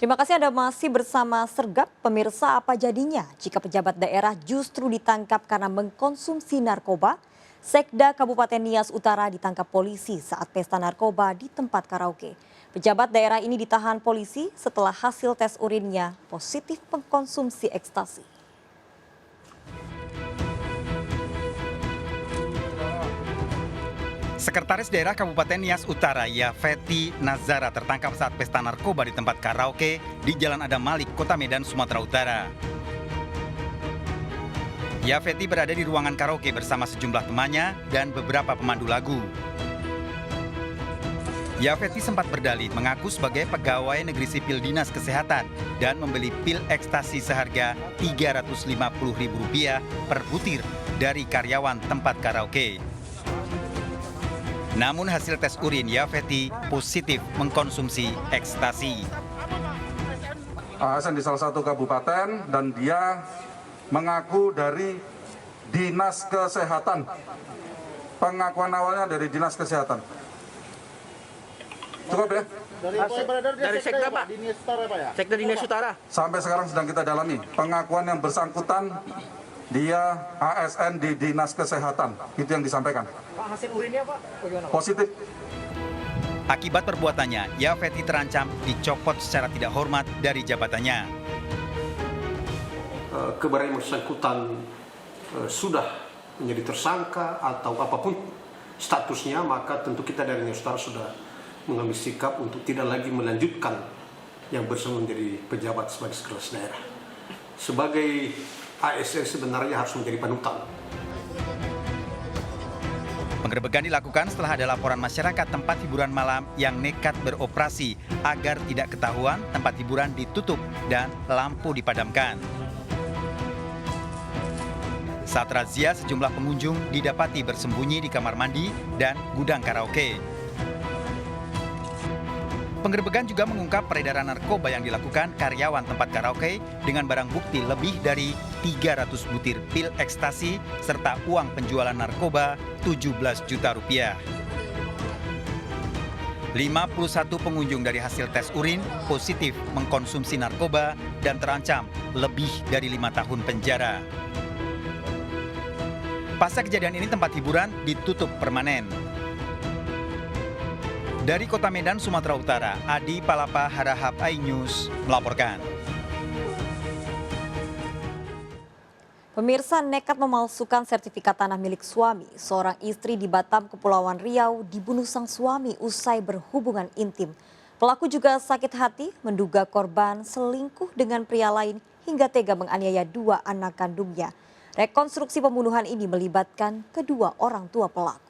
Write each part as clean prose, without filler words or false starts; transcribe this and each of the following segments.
Terima kasih Anda masih bersama Sergap. Pemirsa, apa jadinya jika pejabat daerah justru ditangkap karena mengkonsumsi narkoba? Sekda Kabupaten Nias Utara ditangkap polisi saat pesta narkoba di tempat karaoke. Pejabat daerah ini ditahan polisi setelah hasil tes urinnya positif mengkonsumsi ekstasi. Sekretaris Daerah Kabupaten Nias Utara, Yafeti Nazara, tertangkap saat pesta narkoba di tempat karaoke di Jalan Adam Malik, Kota Medan, Sumatera Utara. Yafeti berada di ruangan karaoke bersama sejumlah temannya dan beberapa pemandu lagu. Yafeti sempat berdalih mengaku sebagai pegawai negeri sipil Dinas Kesehatan dan membeli pil ekstasi seharga Rp350.000 per butir dari karyawan tempat karaoke. Namun hasil tes urin Yafeti positif mengkonsumsi ekstasi. ASN di salah satu kabupaten dan dia mengaku dari Dinas Kesehatan. Pengakuan awalnya dari Dinas Kesehatan. Cukup ya? Dari Sekda Pak? Sekda Dinas Utara. Sampai sekarang sedang kita dalami. Pengakuan yang bersangkutan dia ASN di Dinas Kesehatan. Itu yang disampaikan. Pak, hasil urinnya Pak? Bagaimana? Positif. Akibat perbuatannya, Yafeti terancam dicopot secara tidak hormat dari jabatannya. Kebarang yang bersangkutan sudah menjadi tersangka atau apapun statusnya, maka tentu kita dari Nias Utara sudah mengambil sikap untuk tidak lagi melanjutkan yang bersangkutan menjadi pejabat sebagai sekretaris daerah. Sebagai ASN sebenarnya harus menjadi panutan. Penggerebekan dilakukan setelah ada laporan masyarakat tempat hiburan malam yang nekat beroperasi agar tidak ketahuan tempat hiburan ditutup dan lampu dipadamkan. Saat razia, sejumlah pengunjung didapati bersembunyi di kamar mandi dan gudang karaoke. Penggerebekan juga mengungkap peredaran narkoba yang dilakukan karyawan tempat karaoke dengan barang bukti lebih dari 300 butir pil ekstasi serta uang penjualan narkoba 17 juta rupiah. 51 pengunjung dari hasil tes urin positif mengkonsumsi narkoba dan terancam lebih dari 5 tahun penjara. Pasca kejadian ini tempat hiburan ditutup permanen. Dari Kota Medan, Sumatera Utara, Adi Palapa Harahap iNews melaporkan. Pemirsa, nekat memalsukan sertifikat tanah milik suami. Seorang istri di Batam, Kepulauan Riau dibunuh sang suami usai berhubungan intim. Pelaku juga sakit hati menduga korban selingkuh dengan pria lain hingga tega menganiaya 2 anak kandungnya. Rekonstruksi pembunuhan ini melibatkan kedua orang tua pelaku.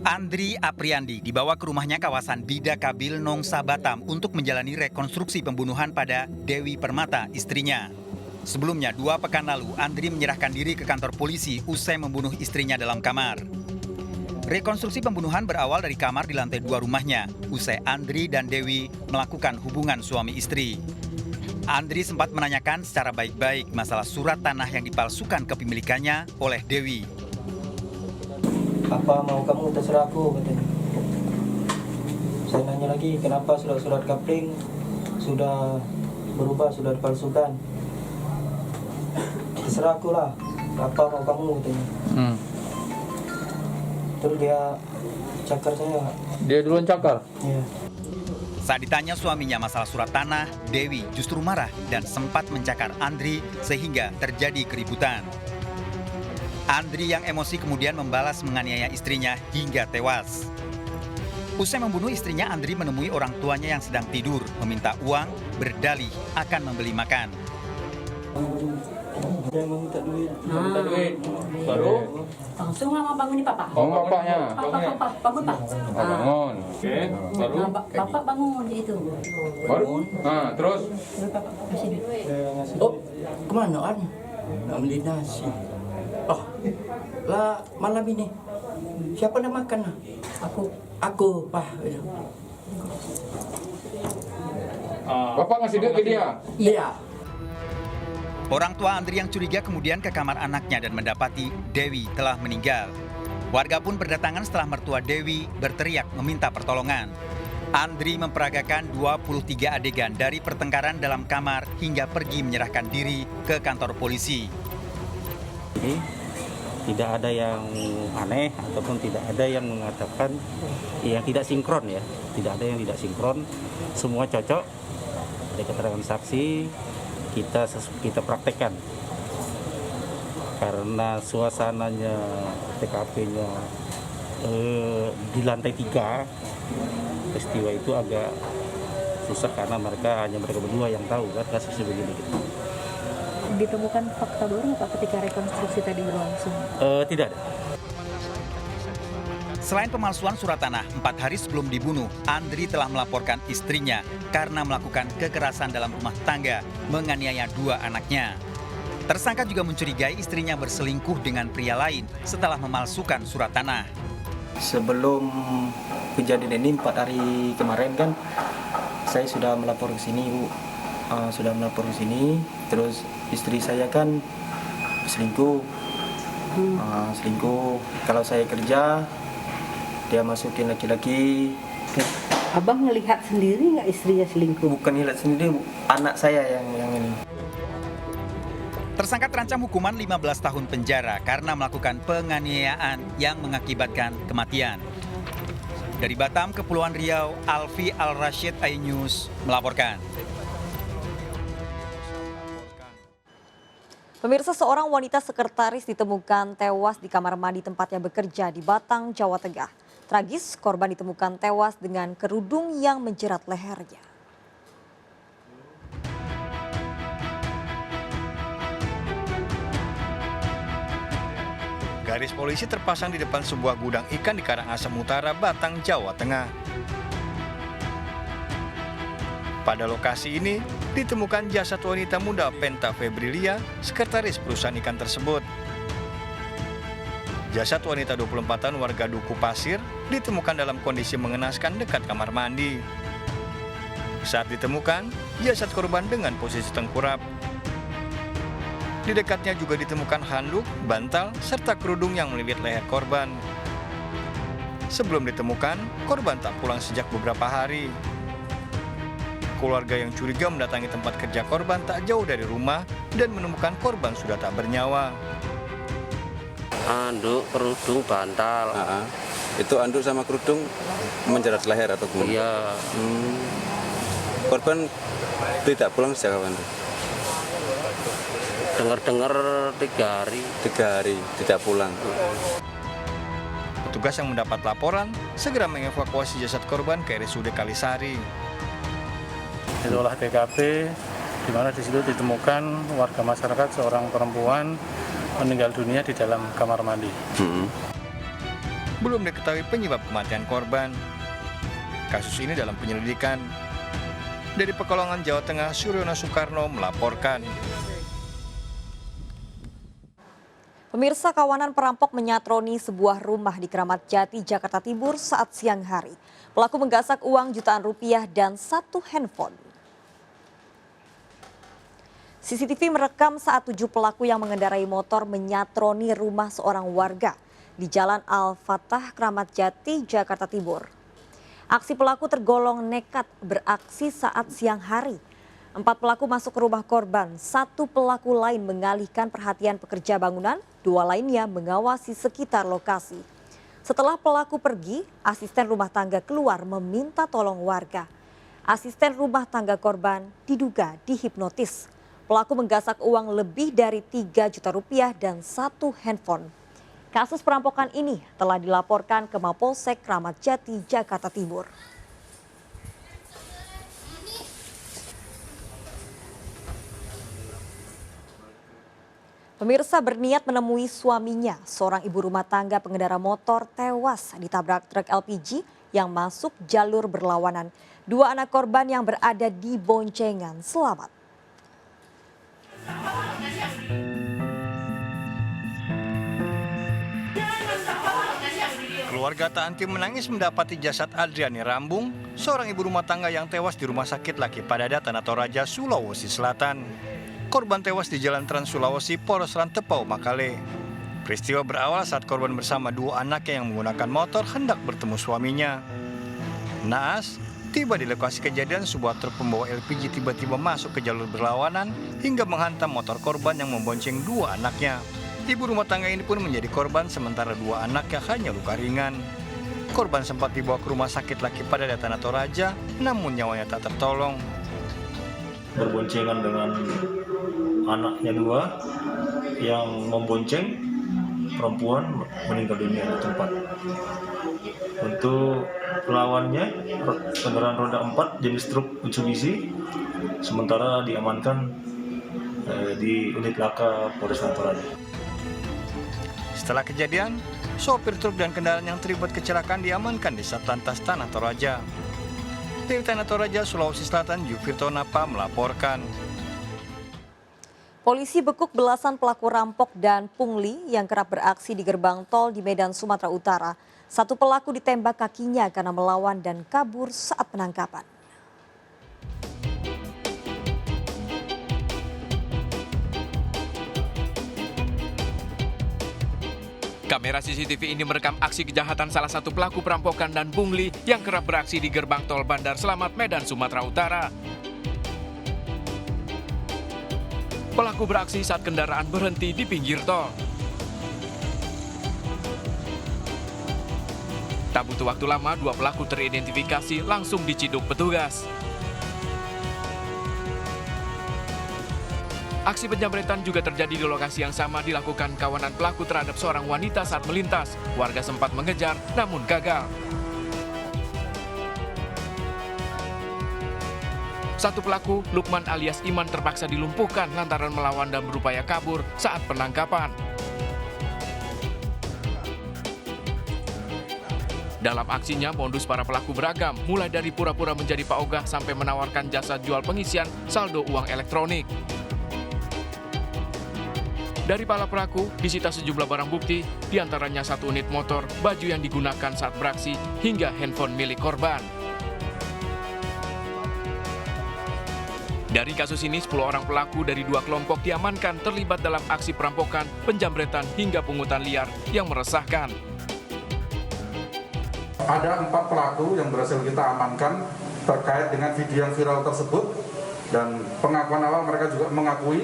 Andri Apriandi dibawa ke rumahnya kawasan Bida Kabil, Nongsa, Batam untuk menjalani rekonstruksi pembunuhan pada Dewi Permata, istrinya. Sebelumnya, 2 pekan lalu, Andri menyerahkan diri ke kantor polisi usai membunuh istrinya dalam kamar. Rekonstruksi pembunuhan berawal dari kamar di lantai 2 rumahnya, usai Andri dan Dewi melakukan hubungan suami istri. Andri sempat menanyakan secara baik-baik masalah surat tanah yang dipalsukan kepemilikannya oleh Dewi. Apa mau kamu terserah aku, katanya. Saya nanya lagi, kenapa surat-surat kapling sudah berubah, sudah dipalsukan? Terserah aku lah, apa mau kamu, katanya. Terus dia cakar saya. Dia duluan cakar? Iya. Saat ditanya suaminya masalah surat tanah, Dewi justru marah dan sempat mencakar Andri sehingga terjadi keributan. Andri yang emosi kemudian membalas menganiaya istrinya hingga tewas. Usai membunuh istrinya, Andri menemui orang tuanya yang sedang tidur, meminta uang, berdalih akan membeli makan. Dia meminta duit. Minta duit. Baru? Langsung mama bangun nih papa. Oh, bapaknya. Papa, bangun pak. Bangun. Oke. Baru? Bapak bangun itu. Baru? Nah, terus? Bapak kasih duit. Dia ngasih Oh, kemana An? Nak beli nasi. Oh, lah malam ini siapa nak makan? Aku, Pak. Bapak ngasih duit ke dia? Iya. Orang tua Andri yang curiga kemudian ke kamar anaknya dan mendapati Dewi telah meninggal. Warga pun berdatangan setelah mertua Dewi berteriak meminta pertolongan. Andri memperagakan 23 adegan dari pertengkaran dalam kamar hingga pergi menyerahkan diri ke kantor polisi. Jadi tidak ada yang aneh ataupun tidak ada yang mengatakan yang tidak sinkron ya. Tidak ada yang tidak sinkron, semua cocok. Ada keterangan saksi, kita praktekkan. Karena suasananya TKP-nya di lantai 3, peristiwa itu agak susah karena hanya mereka berdua yang tahu kan kasusnya begini. Ditemukan fakta baru nggak Pak ketika rekonstruksi tadi berlangsung? Tidak ada. Selain pemalsuan surat tanah, 4 hari sebelum dibunuh, Andri telah melaporkan istrinya karena melakukan kekerasan dalam rumah tangga, menganiaya 2 anaknya. Tersangka juga mencurigai istrinya berselingkuh dengan pria lain setelah memalsukan surat tanah. Sebelum kejadian ini 4 hari kemarin kan saya sudah melapor ke sini Bu. Melapor ke sini, terus istri saya kan selingkuh. Kalau saya kerja dia masukin laki-laki. Abang ngelihat sendiri nggak istrinya selingkuh? Bukan lihat sendiri Bu, anak saya yang ini. Tersangka terancam hukuman 15 tahun penjara karena melakukan penganiayaan yang mengakibatkan kematian. Dari Batam, Kepulauan Riau, Alfi Al-Rashid, iNews melaporkan. Pemirsa, seorang wanita sekretaris ditemukan tewas di kamar mandi tempatnya bekerja di Batang, Jawa Tengah. Tragis, korban ditemukan tewas dengan kerudung yang menjerat lehernya. Garis polisi terpasang di depan sebuah gudang ikan di Karangasem Utara, Batang, Jawa Tengah. Pada lokasi ini ditemukan jasad wanita muda Penta Febrilia, sekretaris perusahaan ikan tersebut. Jasad wanita 24 tahun warga Duku Pasir ditemukan dalam kondisi mengenaskan dekat kamar mandi. Saat ditemukan, jasad korban dengan posisi tengkurap. Di dekatnya juga ditemukan handuk, bantal, serta kerudung yang melilit leher korban. Sebelum ditemukan, korban tak pulang sejak beberapa hari. Keluarga yang curiga mendatangi tempat kerja korban tak jauh dari rumah dan menemukan korban sudah tak bernyawa. Anduk, kerudung, bantal. Itu anduk sama kerudung menjerat leher atau gimana? Iya. Korban tidak pulang sejak kapan? Dengar-dengar 3 hari. 3 hari tidak pulang. Petugas yang mendapat laporan segera mengevakuasi jasad korban ke RSUD Kalisari. Itu olah TKP, di mana di situ ditemukan warga masyarakat seorang perempuan meninggal dunia di dalam kamar mandi. Belum diketahui penyebab kematian korban. Kasus ini dalam penyelidikan. Dari Pekalongan, Jawa Tengah, Suryono Soekarno melaporkan. Pemirsa, kawanan perampok menyatroni sebuah rumah di Kramat Jati, Jakarta Timur saat siang hari. Pelaku menggasak uang jutaan rupiah dan 1 handphone. CCTV merekam saat 7 pelaku yang mengendarai motor menyatroni rumah seorang warga di Jalan Al-Fatah, Kramat Jati, Jakarta Timur. Aksi pelaku tergolong nekat beraksi saat siang hari. 4 pelaku masuk ke rumah korban, 1 pelaku lain mengalihkan perhatian pekerja bangunan, 2 lainnya mengawasi sekitar lokasi. Setelah pelaku pergi, asisten rumah tangga keluar meminta tolong warga. Asisten rumah tangga korban diduga dihipnotis. Pelaku menggasak uang lebih dari 3 juta rupiah dan 1 handphone. Kasus perampokan ini telah dilaporkan ke Mapolsek Kramat Jati, Jakarta Timur. Pemirsa, berniat menemui suaminya, seorang ibu rumah tangga pengendara motor tewas ditabrak truk LPG yang masuk jalur berlawanan. 2 anak korban yang berada di boncengan selamat. Keluarga tak anti menangis mendapati jasad Adriani Rambung, seorang ibu rumah tangga yang tewas di Rumah Sakit Laki Padada Tanah Toraja, Sulawesi Selatan. korban tewas di Jalan Trans Sulawesi, Poros Rantepau, Makale. Peristiwa berawal saat korban bersama dua anaknya yang menggunakan motor hendak bertemu suaminya. Naas, tiba di lokasi kejadian, sebuah truk pembawa LPG tiba-tiba masuk ke jalur berlawanan hingga menghantam motor korban yang membonceng dua anaknya. Ibu rumah tangga ini pun menjadi korban, sementara dua anaknya hanya luka ringan. Korban sempat dibawa ke rumah sakit Laki Pada Tanah Toraja, namun nyawanya tak tertolong. Berboncengan dengan anaknya dua yang membonceng perempuan meninggal dunia di tempat. Untuk lawannya kendaraan roda 4 jenis truk Mitsubishi, sementara diamankan di unit laka Polres Toraja. Setelah kejadian, sopir truk dan kendaraan yang terlibat kecelakaan diamankan di Satlantas Tanah Toraja. Dari Tanah Toraja, Sulawesi Selatan, Jufirto Napa melaporkan. Polisi bekuk belasan pelaku rampok dan pungli yang kerap beraksi di gerbang tol di Medan, Sumatera Utara. Satu pelaku ditembak kakinya karena melawan dan kabur saat penangkapan. Kamera CCTV ini merekam aksi kejahatan salah satu pelaku perampokan dan pungli yang kerap beraksi di gerbang tol Bandar Slamet, Medan, Sumatera Utara. Pelaku beraksi saat kendaraan berhenti di pinggir tol. Tak butuh waktu lama, dua pelaku teridentifikasi langsung diciduk petugas. Aksi penjamretan juga terjadi di lokasi yang sama dilakukan kawanan pelaku terhadap seorang wanita saat melintas. Warga sempat mengejar, namun gagal. Satu pelaku, Lukman alias Iman, terpaksa dilumpuhkan lantaran melawan dan berupaya kabur saat penangkapan. Dalam aksinya, modus para pelaku beragam, mulai dari pura-pura menjadi Pak Ogah sampai menawarkan jasa jual pengisian saldo uang elektronik. Dari para pelaku, disita sejumlah barang bukti, diantaranya satu unit motor, baju yang digunakan saat beraksi, hingga handphone milik korban. Dari kasus ini, 10 orang pelaku dari dua kelompok diamankan terlibat dalam aksi perampokan, penjamretan, hingga pungutan liar yang meresahkan. Ada 4 pelaku yang berhasil kita amankan terkait dengan video yang viral tersebut, dan pengakuan awal mereka juga mengakui.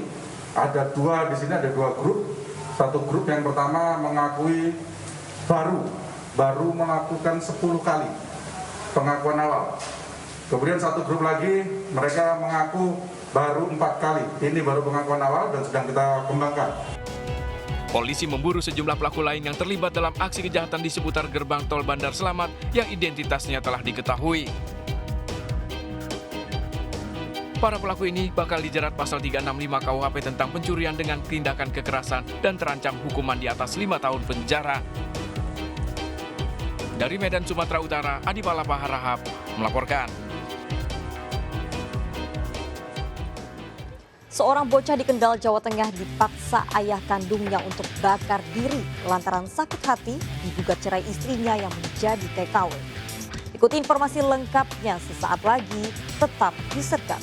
Ada dua di sini, ada 2 grup. Satu grup yang pertama mengakui baru melakukan 10 kali pengakuan awal. Kemudian satu grup lagi mereka mengaku baru 4 kali. Ini baru pengakuan awal dan sedang kita kembangkan. Polisi memburu sejumlah pelaku lain yang terlibat dalam aksi kejahatan di seputar gerbang tol Bandar Slamet yang identitasnya telah diketahui. Para pelaku ini bakal dijerat pasal 365 KUHP tentang pencurian dengan tindakan kekerasan dan terancam hukuman di atas 5 tahun penjara. Dari Medan, Sumatera Utara, Adi Palapa Harahap melaporkan. Seorang bocah di Kendal, Jawa Tengah dipaksa ayah kandungnya untuk bakar diri lantaran sakit hati digugat cerai istrinya yang menjadi TKW. Ikuti informasi lengkapnya sesaat lagi, tetap di Sergap.